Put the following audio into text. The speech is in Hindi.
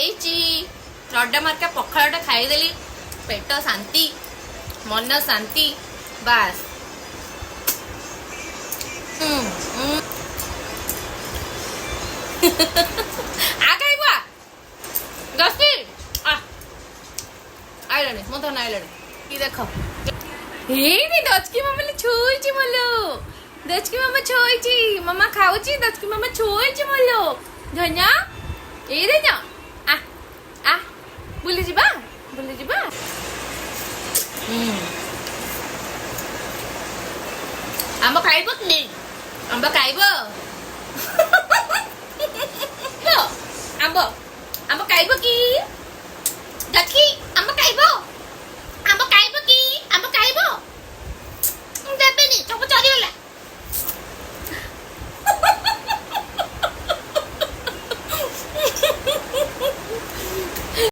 रड्डा मार्का पखाड़ा खाईदेली पेट शांति मन शांति बास। आ खाइबा दस्ती आइलानी मो तो आइलानी कि देख हेनी दचकी मामा छुईची मलो दचकी मामा छुईची मामा खाऊची दचकी मामा छुईची मलो धन्या ए धन्या आ आ बुली जिबा आंब खाइब कि आंब खाइब आंब आंब खाइब कि दचकी आंब खाइब कि आंब खाइब देबेनी सब चली गला।